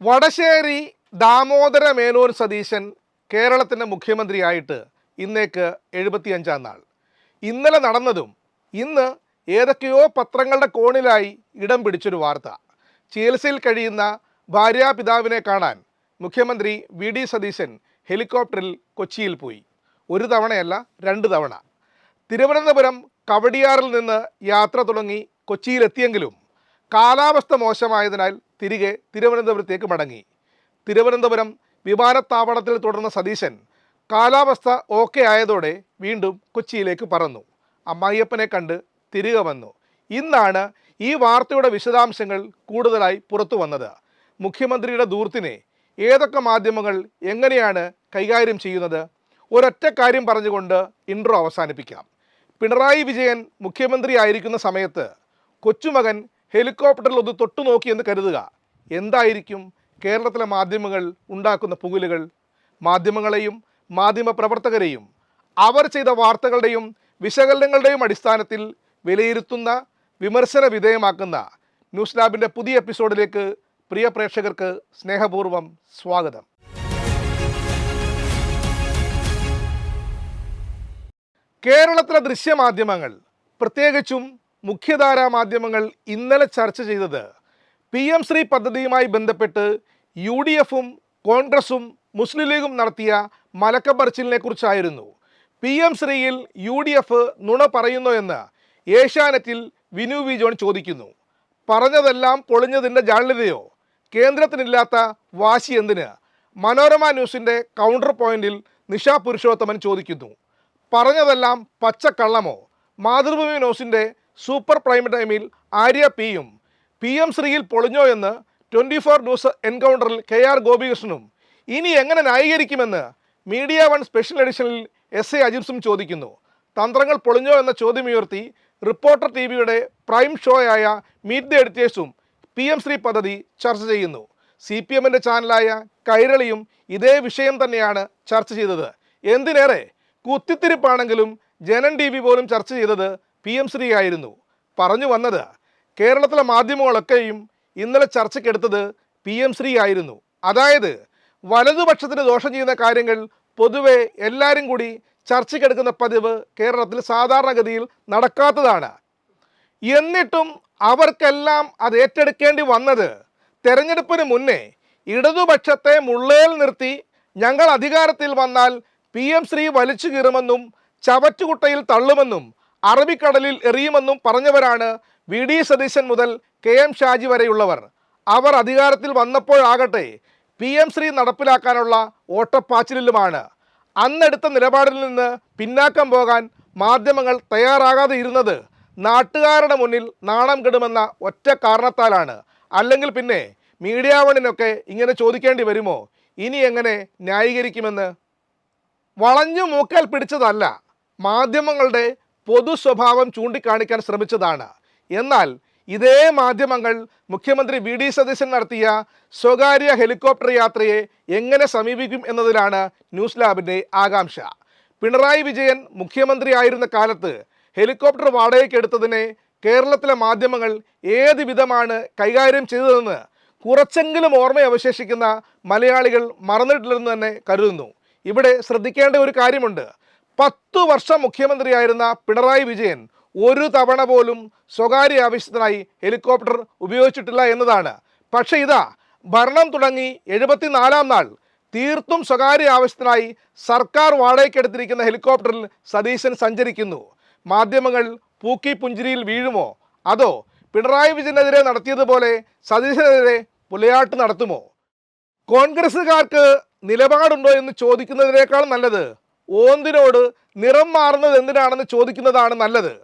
വടശ്ശേരി ദാമോദര മേനോൻ സതീശൻ കേരളത്തിൻ്റെ മുഖ്യമന്ത്രിയായിട്ട് ഇന്നേക്ക് 75-ാം നാൾ. ഇന്നലെ നടന്നതും ഇന്ന് ഏതൊക്കെയോ പത്രങ്ങളുടെ കോണിലായി ഇടം പിടിച്ചൊരു വാർത്ത. ചികിത്സയിൽ കഴിയുന്ന ഭാര്യാപിതാവിനെ കാണാൻ മുഖ്യമന്ത്രി വി.ഡി. സതീശൻ ഹെലികോപ്റ്ററിൽ കൊച്ചിയിൽ പോയി. ഒരു തവണയല്ല, 2 തവണ. തിരുവനന്തപുരം കവടിയാറിൽ നിന്ന് യാത്ര തുടങ്ങി കൊച്ചിയിലെത്തിയെങ്കിലും കാലാവസ്ഥ മോശമായതിനാൽ തിരികെ തിരുവനന്തപുരത്തേക്ക് മടങ്ങി. തിരുവനന്തപുരം വിമാനത്താവളത്തിൽ തുടർന്ന സതീശൻ കാലാവസ്ഥ ഓക്കെ ആയതോടെ വീണ്ടും കൊച്ചിയിലേക്ക് പറന്നു. അമ്മായിയപ്പനെ കണ്ട് തിരികെ വന്നു. ഇന്നാണ് ഈ വാർത്തയുടെ വിശദാംശങ്ങൾ കൂടുതലായി പുറത്തു വന്നത്. മുഖ്യമന്ത്രിയുടെ ദൂർത്തിനെ ഏതൊക്കെ മാധ്യമങ്ങൾ എങ്ങനെയാണ് കൈകാര്യം ചെയ്യുന്നത്? ഒരൊറ്റ കാര്യം പറഞ്ഞുകൊണ്ട് ഇൻട്രോ അവസാനിപ്പിക്കാം. പിണറായി വിജയൻ മുഖ്യമന്ത്രി ആയിരിക്കുന്ന സമയത്ത് കൊച്ചുമകൻ ഹെലികോപ്റ്ററിൽ ഒന്ന് തൊട്ടു നോക്കിയെന്ന് കരുതുക. എന്തായിരിക്കും കേരളത്തിലെ മാധ്യമങ്ങൾ ഉണ്ടാക്കുന്ന പുകിലുകൾ? മാധ്യമങ്ങളെയും മാധ്യമപ്രവർത്തകരെയും അവർ ചെയ്ത വാർത്തകളുടെയും വിശകലനങ്ങളുടെയും അടിസ്ഥാനത്തിൽ വിലയിരുത്തുന്ന, വിമർശന വിധേയമാക്കുന്ന ന്യൂസ് ലാബിൻ്റെ പുതിയ എപ്പിസോഡിലേക്ക് പ്രിയ പ്രേക്ഷകർക്ക് സ്നേഹപൂർവ്വം സ്വാഗതം. കേരളത്തിലെ ദൃശ്യമാധ്യമങ്ങൾ, പ്രത്യേകിച്ചും മുഖ്യധാരാ മാധ്യമങ്ങൾ ഇന്നലെ ചർച്ച ചെയ്തത് PM ശ്രീ പദ്ധതിയുമായി ബന്ധപ്പെട്ട് UDF-ഉം കോൺഗ്രസും മുസ്ലിം ലീഗും നടത്തിയ മലക്കപ്പറിച്ചിലിനെ കുറിച്ചായിരുന്നു. PM ശ്രീയിൽ UDF നുണ പറയുന്നോ എന്ന് ഏഷ്യാനെറ്റിൽ വിനു വി ജോൺ ചോദിക്കുന്നു. പറഞ്ഞതെല്ലാം പൊളിഞ്ഞതിൻ്റെ ജാള്യതയോ? കേന്ദ്രത്തിനില്ലാത്ത വാശി എന്തിന്? മനോരമ ന്യൂസിൻ്റെ കൗണ്ടർ പോയിന്റിൽ നിഷ പുരുഷോത്തമൻ ചോദിക്കുന്നു. പറഞ്ഞതെല്ലാം പച്ചക്കള്ളമോ? മാതൃഭൂമി ന്യൂസിൻ്റെ സൂപ്പർ പ്രൈം ടൈമിൽ ആര്യ പിയും PM ശ്രീയിൽ പൊളിഞ്ഞോ എന്ന് 24 ന്യൂസ് എൻകൗണ്ടറിൽ KR ഗോപികൃഷ്ണനും ഇനി എങ്ങനെ ന്യായീകരിക്കുമെന്ന് മീഡിയ വൺ സ്പെഷ്യൽ എഡിഷനിൽ SA അജിംസും ചോദിക്കുന്നു. തന്ത്രങ്ങൾ പൊളിഞ്ഞോ എന്ന ചോദ്യമുയർത്തി റിപ്പോർട്ടർ TVയുടെ പ്രൈം ഷോയായ മീറ്റ് ദി എഡിറ്റേഴ്സും PM ശ്രീ പദ്ധതി ചർച്ച ചെയ്യുന്നു. CPMൻ്റെ ചാനലായ കൈരളിയും ഇതേ വിഷയം തന്നെയാണ് ചർച്ച ചെയ്തത്. എന്തിനേറെ, കുത്തിത്തിരിപ്പാണെങ്കിലും ജനൻ TV പോലും ചർച്ച ചെയ്തത് PM ശ്രീ ആയിരുന്നു. പറഞ്ഞു വന്നത്, കേരളത്തിലെ മാധ്യമങ്ങളൊക്കെയും ഇന്നലെ ചർച്ചയ്ക്കെടുത്തത് PM ശ്രീ ആയിരുന്നു. അതായത് വലതുപക്ഷത്തിന് ദോഷം ചെയ്യുന്ന കാര്യങ്ങൾ പൊതുവെ എല്ലാവരും കൂടി ചർച്ചയ്ക്കെടുക്കുന്ന പതിവ് കേരളത്തിൽ സാധാരണഗതിയിൽ നടക്കാത്തതാണ്. എന്നിട്ടും അവർക്കെല്ലാം അത് ഏറ്റെടുക്കേണ്ടി വന്നത് തെരഞ്ഞെടുപ്പിന് മുന്നേ ഇടതുപക്ഷത്തെ മുള്ളേൽ നിർത്തി ഞങ്ങൾ അധികാരത്തിൽ വന്നാൽ PM ശ്രീ വലിച്ചു കീറുമെന്നും ചവറ്റുകുട്ടയിൽ തള്ളുമെന്നും അറബിക്കടലിൽ എറിയുമെന്നും പറഞ്ഞവരാണ് വി.ഡി. സതീശൻ മുതൽ KM ഷാജി വരെയുള്ളവർ. അവർ അധികാരത്തിൽ വന്നപ്പോഴാകട്ടെ PM ശ്രീ നടപ്പിലാക്കാനുള്ള ഓട്ടപ്പാച്ചിലുമാണ്. അന്നെടുത്ത നിലപാടിൽ നിന്ന് പിന്നാക്കം പോകാൻ മാധ്യമങ്ങൾ തയ്യാറാകാതെ ഇരുന്നത് നാട്ടുകാരുടെ മുന്നിൽ നാണം കെടുമെന്ന ഒറ്റ കാരണത്താലാണ്. അല്ലെങ്കിൽ പിന്നെ മീഡിയ വണ്ണിനൊക്കെ ഇങ്ങനെ ചോദിക്കേണ്ടി വരുമോ? ഇനി എങ്ങനെ ന്യായീകരിക്കുമെന്ന്? വളഞ്ഞു മൂക്കൽ പിടിച്ചതല്ല, മാധ്യമങ്ങളുടെ പൊതു സ്വഭാവം ചൂണ്ടിക്കാണിക്കാൻ ശ്രമിച്ചതാണ്. എന്നാൽ ഇതേ മാധ്യമങ്ങൾ മുഖ്യമന്ത്രി വി.ഡി. സതീശൻ നടത്തിയ സ്വകാര്യ ഹെലികോപ്റ്റർ യാത്രയെ എങ്ങനെ സമീപിക്കും എന്നതിലാണ് ന്യൂസ് ലാബിൻ്റെ ആകാംക്ഷ. പിണറായി വിജയൻ മുഖ്യമന്ത്രി ആയിരുന്ന കാലത്ത് ഹെലികോപ്റ്റർ വാടകയ്ക്ക് എടുത്തതിനെ കേരളത്തിലെ മാധ്യമങ്ങൾ ഏത് വിധമാണ് കൈകാര്യം ചെയ്തതെന്ന് കുറച്ചെങ്കിലും ഓർമ്മ അവശേഷിക്കുന്ന മലയാളികൾ മറന്നിട്ടില്ലെന്ന് തന്നെ കരുതുന്നു. ഇവിടെ ശ്രദ്ധിക്കേണ്ട ഒരു കാര്യമുണ്ട്. 10 വർഷം മുഖ്യമന്ത്രിയായിരുന്ന പിണറായി വിജയൻ ഒരു തവണ പോലും സ്വകാര്യ ആവശ്യത്തിനായി ഹെലികോപ്റ്റർ ഉപയോഗിച്ചിട്ടില്ല എന്നതാണ്. പക്ഷേ ഇതാ, ഭരണം തുടങ്ങി 74-ാം നാൾ തീർത്തും സ്വകാര്യ ആവശ്യത്തിനായി സർക്കാർ വാടകയ്ക്കെടുത്തിരിക്കുന്ന ഹെലികോപ്റ്ററിൽ സതീശൻ സഞ്ചരിക്കുന്നു. മാധ്യമങ്ങൾ പൂക്കി പുഞ്ചിരിയിൽ വീഴുമോ? അതോ പിണറായി വിജയനെതിരെ നടത്തിയതുപോലെ സതീശനെതിരെ പുലയാട്ട് നടത്തുമോ? കോൺഗ്രസ്സുകാർക്ക് നിലപാടുണ്ടോ എന്ന് ചോദിക്കുന്നതിനേക്കാൾ നല്ലത് ഓന്തിനോട് നിറം മാറുന്നത് എന്തിനാണെന്ന് ചോദിക്കുന്നതാണ് നല്ലത്.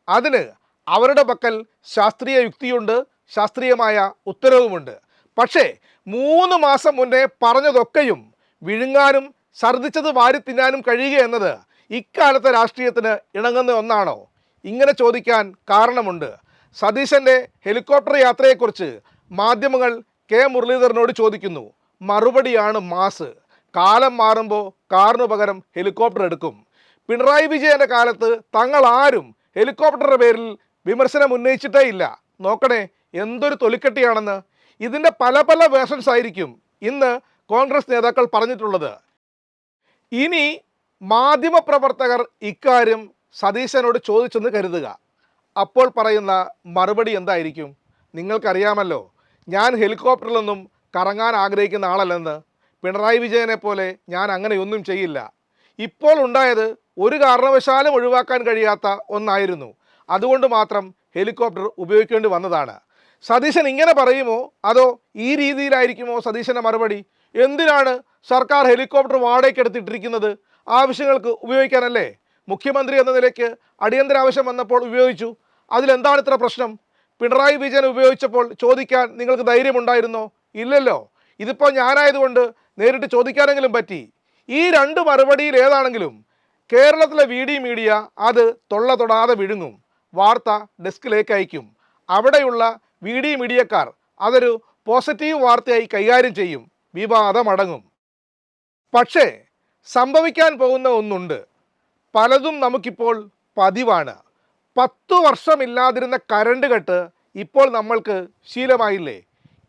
അതിന് അവരുടെ പക്കൽ ശാസ്ത്രീയ യുക്തിയുണ്ട്, ശാസ്ത്രീയമായ ഉത്തരവുമുണ്ട്. പക്ഷേ 3 മാസം മുന്നേ പറഞ്ഞതൊക്കെയും വിഴുങ്ങാനും ഛർദ്ദിച്ചത് വാരി തിന്നാനും കഴിയുക എന്നത് ഇക്കാലത്തെ രാഷ്ട്രീയത്തിന് ഇണങ്ങുന്ന ഒന്നാണോ? ഇങ്ങനെ ചോദിക്കാൻ കാരണമുണ്ട്. സതീശൻ്റെ ഹെലികോപ്റ്റർ യാത്രയെക്കുറിച്ച് മാധ്യമങ്ങൾ K. മുരളീധരനോട് ചോദിക്കുന്നു. മറുപടിയാണ് മാസ്. കാലം മാറുമ്പോൾ കാറിന് പകരം ഹെലികോപ്റ്റർ എടുക്കും. പിണറായി വിജയൻ്റെ കാലത്ത് തങ്ങൾ ആരും ഹെലികോപ്റ്ററുടെ പേരിൽ വിമർശനം ഉന്നയിച്ചിട്ടേ ഇല്ല. നോക്കണേ എന്തൊരു തൊലിക്കെട്ടിയാണെന്ന്. ഇതിൻ്റെ പല പല വേർഷൻസ് ആയിരിക്കും ഇന്ന് കോൺഗ്രസ് നേതാക്കൾ പറഞ്ഞിട്ടുള്ളത്. ഇനി മാധ്യമപ്രവർത്തകർ ഇക്കാര്യം സതീശനോട് ചോദിച്ചെന്ന് കരുതുക. അപ്പോൾ പറയുന്ന മറുപടി എന്തായിരിക്കും? നിങ്ങൾക്കറിയാമല്ലോ, ഞാൻ ഹെലികോപ്റ്ററിലൊന്നും കറങ്ങാൻ ആഗ്രഹിക്കുന്ന ആളല്ലെന്ന്. പിണറായി വിജയനെ പോലെ ഞാൻ അങ്ങനെയൊന്നും ചെയ്യില്ല. ഇപ്പോൾ ഉണ്ടായത് ഒരു കാരണവശാലും ഒഴിവാക്കാൻ കഴിയാത്ത ഒന്നായിരുന്നു. അതുകൊണ്ട് മാത്രം ഹെലികോപ്റ്റർ ഉപയോഗിക്കേണ്ടി വന്നതാണ്. സതീശൻ ഇങ്ങനെ പറയുമോ അതോ ഈ രീതിയിലായിരിക്കുമോ സതീശൻ്റെ മറുപടി? എന്തിനാണ് സർക്കാർ ഹെലികോപ്റ്റർ വാടകയ്ക്ക് എടുത്തിട്ടിരിക്കുന്നത്? ആവശ്യങ്ങൾക്ക് ഉപയോഗിക്കാനല്ലേ? മുഖ്യമന്ത്രി എന്ന നിലയ്ക്ക് അടിയന്തരാവശ്യം വന്നപ്പോൾ ഉപയോഗിച്ചു. അതിലെന്താണ് ഇത്ര പ്രശ്നം? പിണറായി വിജയൻ ഉപയോഗിച്ചപ്പോൾ ചോദിക്കാൻ നിങ്ങൾക്ക് ധൈര്യമുണ്ടായിരുന്നോ? ഇല്ലല്ലോ. ഇതിപ്പോൾ ഞാനായതുകൊണ്ട് നേരിട്ട് ചോദിക്കാനെങ്കിലും പറ്റി. ഈ രണ്ട് മറുപടിയിൽ ഏതാണെങ്കിലും കേരളത്തിലെ മീഡിയ അത് തൊള്ള തൊടാതെ വിഴുങ്ങും. വാർത്ത ഡെസ്കിലേക്ക് അയക്കും. അവിടെയുള്ള മീഡിയക്കാർ അതൊരു പോസിറ്റീവ് വാർത്തയായി കൈകാര്യം ചെയ്യും. വിവാദമടങ്ങും. പക്ഷേ സംഭവിക്കാൻ പോകുന്ന ഒന്നുണ്ട്. പലതും നമുക്കിപ്പോൾ പതിവാണ്. 10 വർഷമില്ലാതിരുന്ന കരണ്ട് കട്ട് ഇപ്പോൾ നമ്മൾക്ക് ശീലമായില്ലേ?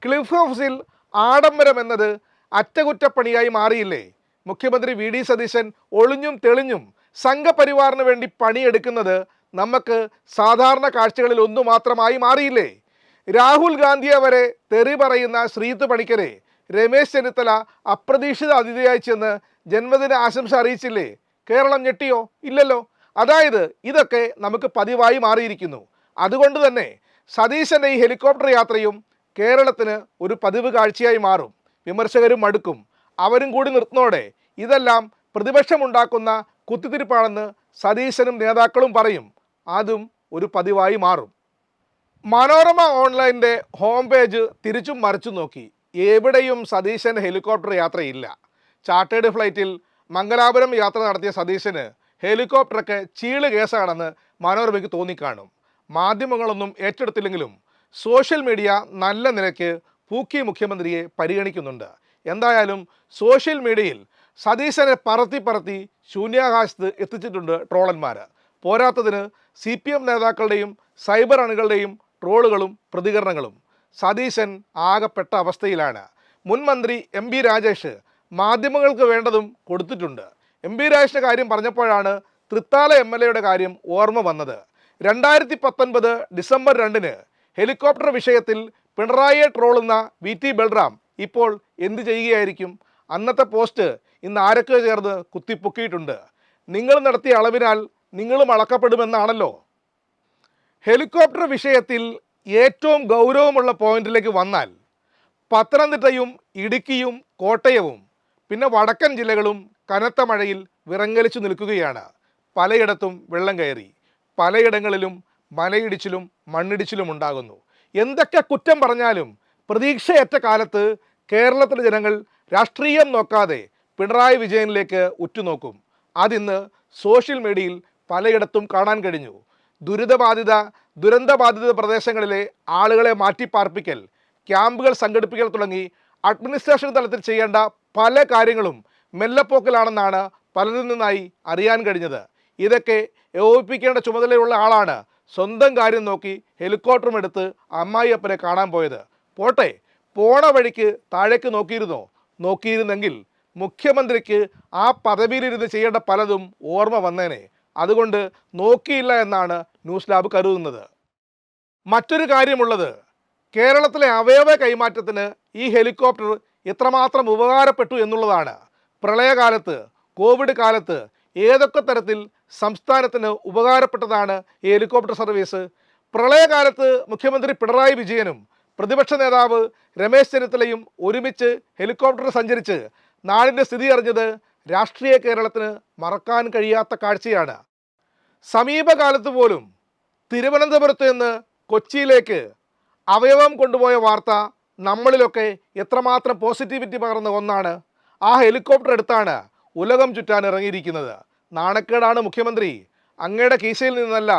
ക്ലിഫ് ഹൗസിൽ ആഡംബരം എന്നത് അറ്റകുറ്റപ്പണിയായി മാറിയില്ലേ? മുഖ്യമന്ത്രി വി ഡി സതീശൻ ഒളിഞ്ഞും തെളിഞ്ഞും സംഘപരിവാറിന് വേണ്ടി പണിയെടുക്കുന്നത് നമുക്ക് സാധാരണ കാഴ്ചകളിൽ ഒന്നു മാത്രമായി മാറിയില്ലേ? രാഹുൽ ഗാന്ധിയെ വരെ തെറി പറയുന്ന ശ്രീത്ത് പണിക്കരെ രമേശ് ചെന്നിത്തല അപ്രതീക്ഷിത അതിഥിയായി ചെന്ന് ജന്മദിന ആശംസ അറിയിച്ചില്ലേ? കേരളം ഞെട്ടിയോ? ഇല്ലല്ലോ. അതായത് ഇതൊക്കെ നമുക്ക് പതിവായി മാറിയിരിക്കുന്നു. അതുകൊണ്ട് തന്നെ സതീശൻ്റെ ഈ ഹെലികോപ്റ്റർ യാത്രയും കേരളത്തിന് ഒരു പതിവ് കാഴ്ചയായി മാറും. വിമർശകരും മടുക്കും. അവരും കൂടി നിർത്തുന്നോടെ ഇതെല്ലാം പ്രതിപക്ഷമുണ്ടാക്കുന്ന കുത്തിത്തിരിപ്പാണെന്ന് സതീശനും നേതാക്കളും പറയും. അതും ഒരു പതിവായി മാറും. മനോരമ ഓൺലൈൻ്റെ ഹോം പേജ് തിരിച്ചും മറിച്ചും നോക്കി. എവിടെയും സതീശൻ്റെ ഹെലികോപ്റ്റർ യാത്രയില്ല. ചാർട്ടേഡ് ഫ്ലൈറ്റിൽ മംഗലാപുരം യാത്ര നടത്തിയ സതീശന് ഹെലികോപ്റ്ററൊക്കെ ചീള് കേസാണെന്ന് മനോരമയ്ക്ക് തോന്നിക്കാണും. മാധ്യമങ്ങളൊന്നും ഏറ്റെടുത്തില്ലെങ്കിലും സോഷ്യൽ മീഡിയ നല്ല നിലയ്ക്ക് പൂക്കി മുഖ്യമന്ത്രിയെ പരിഗണിക്കുന്നുണ്ട്. എന്തായാലും സോഷ്യൽ മീഡിയയിൽ സതീശനെ പറത്തി ശൂന്യാകാശത്ത് എത്തിച്ചിട്ടുണ്ട് ട്രോളന്മാർ. പോരാത്തതിന് CPM നേതാക്കളുടെയും സൈബർ അണികളുടെയും ട്രോളുകളും പ്രതികരണങ്ങളും. സതീശൻ ആകെപ്പെട്ട അവസ്ഥയിലാണ്. മുൻ മന്ത്രി MB രാജേഷ് മാധ്യമങ്ങൾക്ക് വേണ്ടതും കൊടുത്തിട്ടുണ്ട്. MB രാജേഷിൻ്റെ കാര്യം പറഞ്ഞപ്പോഴാണ് തൃത്താല MLA കാര്യം ഓർമ്മ വന്നത്. 2019 ഡിസംബർ 2 ഹെലികോപ്റ്റർ വിഷയത്തിൽ പിണറായിയെ ട്രോളുന്ന VT ബൽറാം ഇപ്പോൾ എന്ത് ചെയ്യുകയായിരിക്കും? അന്നത്തെ പോസ്റ്റ് ഇന്ന് ആരൊക്കെ ചേർന്ന് കുത്തിപ്പൊക്കിയിട്ടുണ്ട്. നിങ്ങൾ നടത്തിയ അളവിനാൽ നിങ്ങളും അളക്കപ്പെടുമെന്നാണല്ലോ. ഹെലികോപ്റ്റർ വിഷയത്തിൽ ഏറ്റവും ഗൗരവമുള്ള പോയിന്റിലേക്ക് വന്നാൽ പത്തനംതിട്ടയും ഇടുക്കിയും കോട്ടയവും പിന്നെ വടക്കൻ ജില്ലകളും കനത്ത മഴയിൽ വിറങ്ങലിച്ചു നിൽക്കുകയാണ്. പലയിടത്തും വെള്ളം കയറി. പലയിടങ്ങളിലും മലയിടിച്ചിലും മണ്ണിടിച്ചിലും ഉണ്ടാകുന്നു. എന്തൊക്കെ കുറ്റം പറഞ്ഞാലും പ്രതീക്ഷയറ്റ കാലത്ത് കേരളത്തിലെ ജനങ്ങൾ രാഷ്ട്രീയം നോക്കാതെ പിണറായി വിജയനിലേക്ക് ഉറ്റുനോക്കും. അതിന്ന് സോഷ്യൽ മീഡിയയിൽ പലയിടത്തും കാണാൻ കഴിഞ്ഞു. ദുരന്തബാധിത പ്രദേശങ്ങളിലെ ആളുകളെ മാറ്റിപ്പാർപ്പിക്കൽ, ക്യാമ്പുകൾ സംഘടിപ്പിക്കൽ തുടങ്ങി അഡ്മിനിസ്ട്രേഷൻ തലത്തിൽ ചെയ്യേണ്ട പല കാര്യങ്ങളും മെല്ലപ്പോക്കലാണെന്നാണ് പലരിൽ നിന്നായി അറിയാൻ കഴിഞ്ഞത്. ഇതൊക്കെ ഏകോപിപ്പിക്കേണ്ട ചുമതലയുള്ള ആളാണ് സ്വന്തം കാര്യം നോക്കി ഹെലികോപ്റ്ററും എടുത്ത് അമ്മായിയപ്പനെ കാണാൻ പോയത്. പോട്ടെ, പോണ വഴിക്ക് താഴേക്ക് നോക്കിയിരുന്നെങ്കിൽ മുഖ്യമന്ത്രിക്ക് ആ പദവിയിലിരുന്ന് ചെയ്യേണ്ട പലതും ഓർമ്മ വന്നേനെ. അതുകൊണ്ട് നോക്കിയില്ല എന്നാണ് ന്യൂസ് ലാബ് കരുതുന്നത്. മറ്റൊരു കാര്യമുള്ളത്, കേരളത്തിലെ അവയവ കൈമാറ്റത്തിന് ഈ ഹെലികോപ്റ്റർ എത്രമാത്രം ഉപകാരപ്പെട്ടു എന്നുള്ളതാണ്. പ്രളയകാലത്ത്, കോവിഡ് കാലത്ത് ഏതൊക്കെ തരത്തിൽ സംസ്ഥാനത്തിന് ഉപകാരപ്പെട്ടതാണ് ഈ ഹെലികോപ്റ്റർ സർവീസ്? പ്രളയകാലത്ത് മുഖ്യമന്ത്രി പിണറായി വിജയനും പ്രതിപക്ഷ നേതാവ് രമേശ് ചെന്നിത്തലയും ഒരുമിച്ച് ഹെലികോപ്റ്ററിൽ സഞ്ചരിച്ച് നാടിൻ്റെ സ്ഥിതി അറിഞ്ഞത് രാഷ്ട്രീയ കേരളത്തിന് മറക്കാൻ കഴിയാത്ത കാഴ്ചയാണ്. സമീപകാലത്ത് പോലും തിരുവനന്തപുരത്ത് നിന്ന് കൊച്ചിയിലേക്ക് അവയവം കൊണ്ടുപോയ വാർത്ത നമ്മളിലൊക്കെ എത്രമാത്രം പോസിറ്റിവിറ്റി പകർന്ന ഒന്നാണ്. ആ ഹെലികോപ്റ്റർ എടുത്താണ് ഉലകം ചുറ്റാൻ ഇറങ്ങിയിരിക്കുന്നത്. നാണക്കേടാണ് മുഖ്യമന്ത്രി. അങ്ങയുടെ കീശയിൽ നിന്നല്ല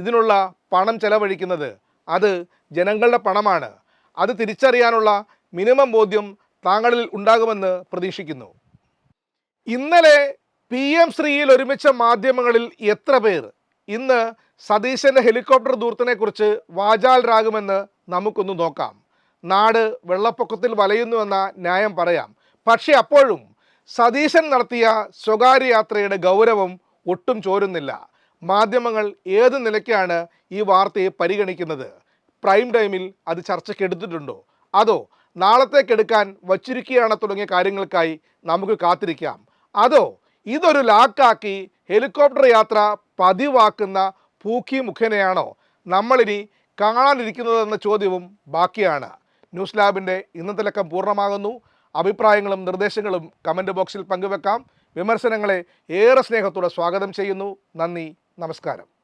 ഇതിനുള്ള പണം ചെലവഴിക്കുന്നത്. അത് ജനങ്ങളുടെ പണമാണ്. അത് തിരിച്ചറിയാനുള്ള മിനിമം ബോധ്യം താങ്കളിൽ ഉണ്ടാകുമെന്ന് പ്രതീക്ഷിക്കുന്നു. ഇന്നലെ PM ശ്രീയിൽ ഒരുമിച്ച മാധ്യമങ്ങളിൽ എത്ര പേർ ഇന്ന് സതീശൻ്റെ ഹെലികോപ്റ്റർ ദൂർത്തിനെ കുറിച്ച് വാചാലരാകുമെന്ന് നമുക്കൊന്ന് നോക്കാം. നാട് വെള്ളപ്പൊക്കത്തിൽ വലയുന്നുവെന്ന ന്യായം പറയാം. പക്ഷേ അപ്പോഴും സതീശൻ നടത്തിയ സ്വകാര്യ യാത്രയുടെ ഗൗരവം ഒട്ടും ചോരുന്നില്ല. മാധ്യമങ്ങൾ ഏത് നിലയ്ക്കാണ് ഈ വാർത്തയെ പരിഗണിക്കുന്നത്? പ്രൈം ടൈമിൽ അത് ചർച്ചയ്ക്ക് എടുത്തിട്ടുണ്ടോ? അതോ നാളത്തേക്കെടുക്കാൻ വച്ചിരിക്കുകയാണ് തുടങ്ങിയ കാര്യങ്ങൾക്കായി നമുക്ക് കാത്തിരിക്കാം? അതോ ഇതൊരു ലാക്കാക്കി ഹെലികോപ്റ്റർ യാത്ര പതിവാക്കുന്ന പൂക്കി മുഖേനയാണോ നമ്മളിനി കാണാനിരിക്കുന്നതെന്ന ചോദ്യവും ബാക്കിയാണ്. ന്യൂസ് ലാബിൻ്റെ ഇന്നത്തെ ലക്കം പൂർണ്ണമാകുന്നു. അഭിപ്രായങ്ങളും നിർദ്ദേശങ്ങളും കമൻറ്റ് ബോക്സിൽ പങ്കുവെക്കാം. വിമർശനങ്ങളെ ഏറെ സ്നേഹത്തോടെ സ്വാഗതം ചെയ്യുന്നു. നന്ദി, നമസ്കാരം.